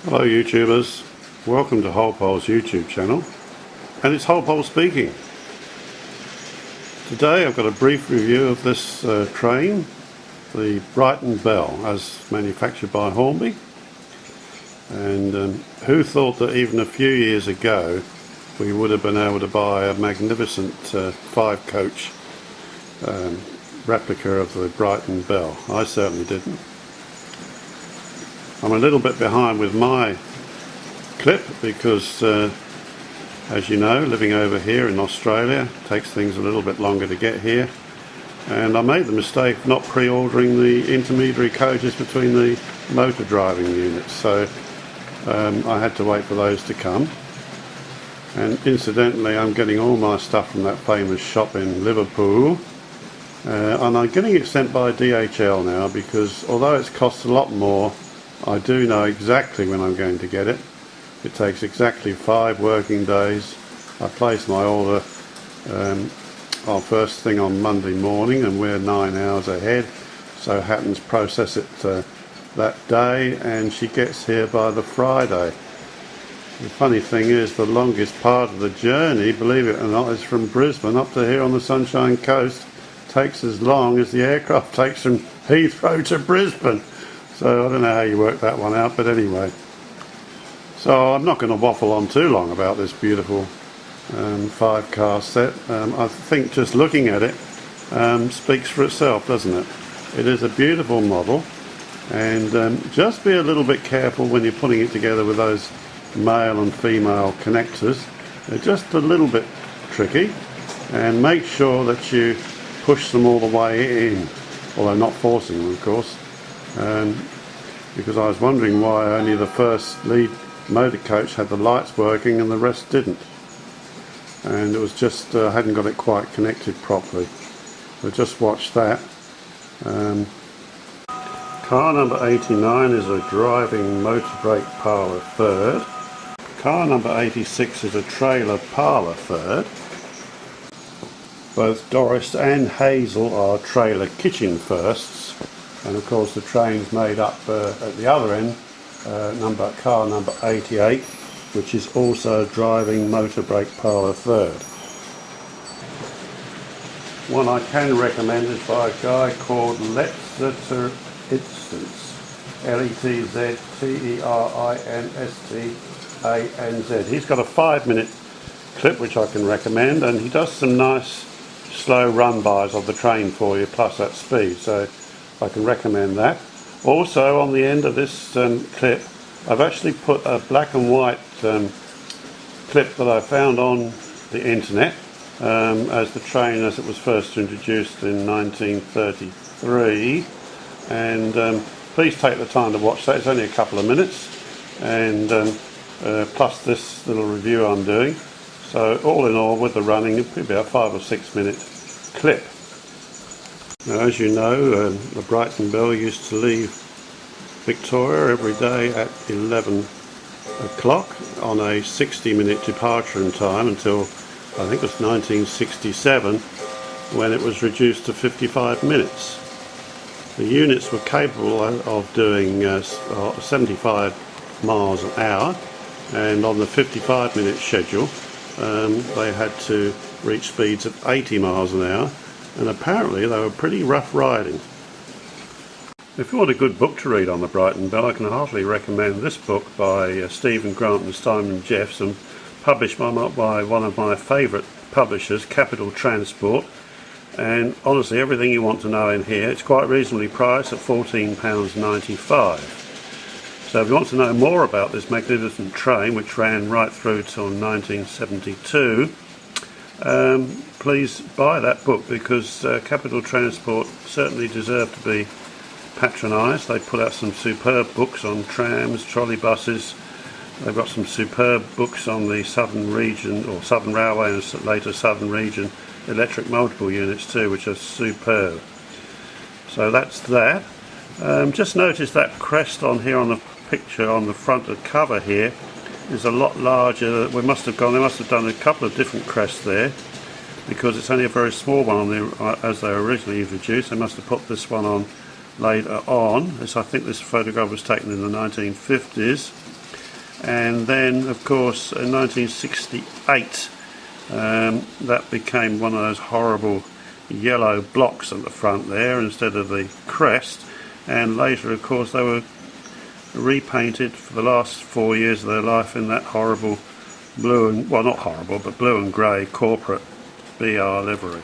Hello YouTubers, welcome to Hornby's YouTube channel, and it's Hornby speaking. Today I've got a brief review of this train, the Brighton Belle, as manufactured by Hornby. And who thought that even a few years ago we would have been able to buy a magnificent 5-coach replica of the Brighton Belle? I certainly didn't. I'm a little bit behind with my clip because, as you know, living over here in Australia takes things a little bit longer to get here, and I made the mistake of not pre-ordering the intermediary coaches between the motor driving units, so I had to wait for those to come. And incidentally, I'm getting all my stuff from that famous shop in Liverpool, and I'm getting it sent by DHL now because although it's cost a lot more, I do know exactly when I'm going to get it. It takes exactly 5 working days. I place my order first thing on Monday morning, and we're 9 hours ahead, so Hatton's process it that day, and she gets here by the Friday. The funny thing is, the longest part of the journey, believe it or not, is from Brisbane up to here on the Sunshine Coast. Takes as long as the aircraft takes from Heathrow to Brisbane. So I don't know how you work that one out, but anyway. So I'm not going to waffle on too long about this beautiful 5-car set. I think just looking at it speaks for itself, doesn't it? It is a beautiful model, and just be a little bit careful when you're putting it together with those male and female connectors. They're just a little bit tricky, and make sure that you push them all the way in, although not forcing them, of course. Because I was wondering why only the first lead motor coach had the lights working and the rest didn't, and it was just hadn't got it quite connected properly. So just watch that. Car number 89 is a driving motor brake parlour third. Car number 86 is a trailer parlour third. Both Doris and Hazel are trailer kitchen firsts. And of course the train's made up at the other end, car number 88, which is also driving motor brake parlour third. One I can recommend is by a guy called Letzter Instance, Letzterinstanz. He's got a 5-minute clip which I can recommend, and he does some nice slow run-bys of the train for you, plus at speed, so I can recommend that. Also, on the end of this clip, I've actually put a black and white clip that I found on the internet as the train as it was first introduced in 1933, and please take the time to watch that. It's only a couple of minutes, and plus this little review I'm doing. So all in all, with the running, it'll be about a 5 or 6 minute clip. Now, as you know, the Brighton Belle used to leave Victoria every day at 11 o'clock on a 60-minute departure in time until I think it was 1967, when it was reduced to 55 minutes. The units were capable of doing 75 miles an hour, and on the 55-minute schedule they had to reach speeds of 80 miles an hour. And apparently they were pretty rough riding. If you want a good book to read on the Brighton Belle, I can heartily recommend this book by Stephen Grant and Simon Jeffs, and published by one of my favourite publishers, Capital Transport. And honestly, everything you want to know in here. It's quite reasonably priced at £14.95. So if you want to know more about this magnificent train, which ran right through till 1972, please buy that book, because Capital Transport certainly deserve to be patronised. They put out some superb books on trams, trolley buses. They've got some superb books on the Southern Region, or Southern Railway, and later Southern Region electric multiple units too, which are superb. So that's that. Just notice that crest on here on the picture on the front of the cover here is a lot larger. They must have done a couple of different crests there, because it's only a very small one on there as they were originally introduced. They must have put this one on later on, as I think this photograph was taken in the 1950s. and then of course in 1968 that became one of those horrible yellow blocks at the front there instead of the crest, and later of course they were repainted for the last 4 years of their life in that horrible blue and, well, not horrible, but blue and grey corporate BR livery.